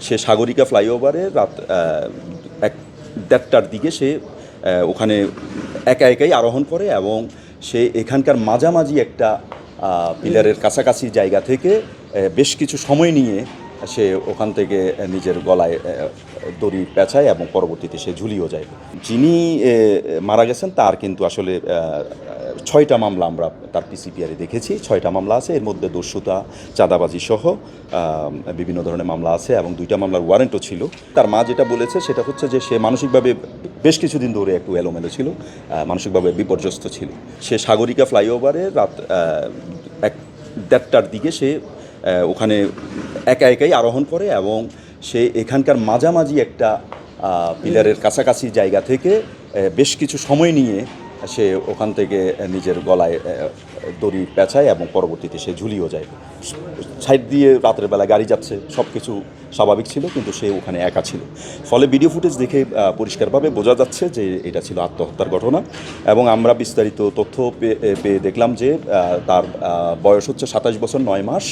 সে সাগরিকা ফ্লাইওভারে রাত 1-1:30টার দিকে সে ওখানে একাই আরোহণ করে এবং সে এখানকার মাঝামাঝি একটা পিলারের কাছাকাছি জায়গা থেকে বেশ কিছু সময় নিয়ে সে ওখান থেকে নিজের গলায় দড়ি পেঁচায় এবং পরবর্তীতে সে ঝুলিয়েও যায়। যিনি মারা গেছেন তার কিন্তু আসলে 6টা মামলা আমরা তার পিসিপিআরে দেখেছি। 6টা মামলা আছে, এর মধ্যে দস্যুতা, চাঁদাবাজি সহ বিভিন্ন ধরনের মামলা আছে এবং 2টা মামলার ওয়ারেন্টও ছিল। তার মা যেটা বলেছে সেটা হচ্ছে যে সে মানসিকভাবে বেশ কিছুদিন ধরে একটু এলোমেলো ছিল, মানসিকভাবে বিপর্যস্ত ছিল। সে সাগরিকা ফ্লাইওভারে রাত 1-1:30টার দিকে সে ওখানে একাই আরোহণ করে এবং সে এখানকার মাঝামাঝি একটা পিলারের কাছাকাছি জায়গা থেকে বেশ কিছু সময় নিয়ে সে ওখান থেকে নিজের গলায় দড়ি পেঁচায় এবং পরবর্তীতে সে ঝুলিয়েও যায়। সাইড দিয়ে রাতের বেলা গাড়ি যাচ্ছে, সব কিছু স্বাভাবিক ছিল, কিন্তু সে ওখানে একা ছিল। ফলে ভিডিও ফুটেজ দেখে পরিষ্কারভাবে বোঝা যাচ্ছে যে এটা ছিল আত্মহত্যার ঘটনা। এবং আমরা বিস্তারিত তথ্য পেয়ে দেখলাম যে তার বয়স হচ্ছে 27 বছর 9 মাস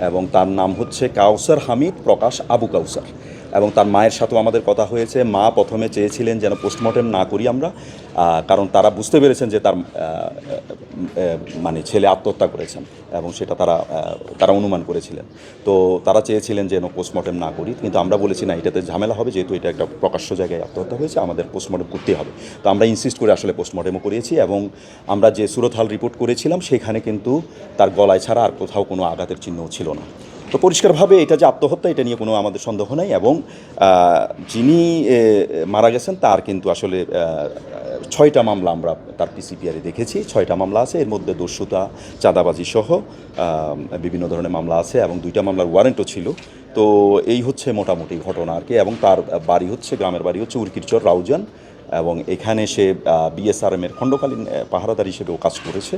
এবং তার নাম হচ্ছে কাউসার হামিদ প্রকাশ আবু কাউসার। এবং তার মায়ের সাথেও আমাদের কথা হয়েছে। মা প্রথমে চেয়েছিলেন যেন পোস্টমর্টেম না করি আমরা, কারণ তারা বুঝতে পেরেছেন যে তার মানে ছেলে আত্মহত্যা করেছেন এবং সেটা তারা অনুমান করেছিলেন। তো তারা চেয়েছিলেন যেন পোস্টমর্টেম না করি, কিন্তু আমরা বলেছি না, এটাতে ঝামেলা হবে, যেহেতু এটা একটা প্রকাশ্য জায়গায় আত্মহত্যা হয়েছে, আমাদের পোস্টমর্টেম করতেই হবে। তো আমরা ইনসিস্ট করে আসলে পোস্টমর্টেমও করিয়েছি এবং আমরা যে সুরত হাল রিপোর্ট করেছিলাম সেখানে কিন্তু তার গলায় ছাড়া আর কোথাও কোনো আঘাতের চিহ্নও ছিল না। তো পরিষ্কারভাবে এটা যে আত্মহত্যা, এটা নিয়ে কোনো আমাদের সন্দেহ নাই। এবং যিনি মারা গেছেন তার কিন্তু আসলে 6টা মামলা আমরা তার পিসিপিআরে দেখেছি। 6টা মামলা আছে, এর মধ্যে দস্যুতা, চাঁদাবাজি সহ বিভিন্ন ধরনের মামলা আছে এবং 2টা মামলার ওয়ারেন্টও ছিল। তো এই হচ্ছে মোটামুটি ঘটনা আর কি। এবং তার বাড়ি হচ্ছে, গ্রামের বাড়ি হচ্ছে উরকিরচর রাউজান, এবং এখানে সে বিএসআরএমের খণ্ডকালীন পাহারাদার হিসেবেও কাজ করেছে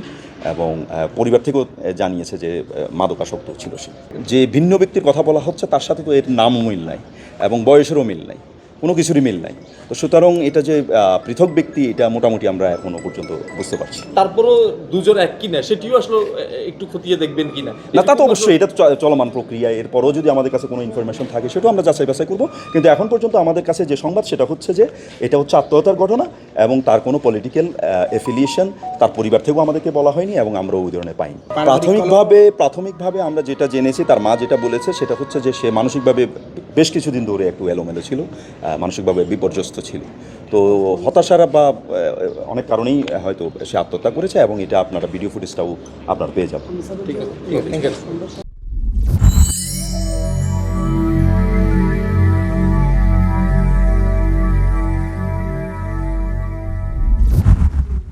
এবং পরিবার থেকেও জানিয়েছে যে মাদকাসক্ত ছিল সে। যে ভিন্ন ব্যক্তির কথা বলা হচ্ছে তার সাথে তো এর নামও মিল নাই এবং বয়সেরও মিল নাই, কোনো কিছুরই মিল নাই। তো সুতরাং এটা যে পৃথক ব্যক্তি, এটা মোটামুটি আমরা এখনও পর্যন্ত বুঝতে পারছি। তারপরও দুজন এক কিনা সেটিও আসলে একটু খতিয়ে দেখবেন কিনা? না, তা তো অবশ্যই, এটা তো চলমান প্রক্রিয়া। এরপরও যদি আমাদের কাছে কোনো ইনফরমেশন থাকে সেটাও আমরা যাচাই বাছাই করবো। কিন্তু এখন পর্যন্ত আমাদের কাছে যে সংবাদ সেটা হচ্ছে যে এটা হচ্ছে আত্মহত্যার ঘটনা এবং তার কোনো পলিটিক্যাল এফিলিয়েশন তার পরিবার থেকেও আমাদেরকে বলা হয়নি এবং আমরাও ওই ধরনের পাইনি। প্রাথমিকভাবে আমরা যেটা জেনেছি, তার মা যেটা বলেছে সেটা হচ্ছে যে সে মানসিকভাবে বেশ কিছুদিন ধরে একটু এলোমেলো ছিল, মানসিকভাবে বিপর্যস্ত ছিল। তো হতাশার বা অনেক কারণেই হয়তো সে আত্মহত্যা করেছে এবং এটা আপনারা ভিডিও ফুটেজটাও আপনারা পেয়ে যাবেন। ঠিক আছে।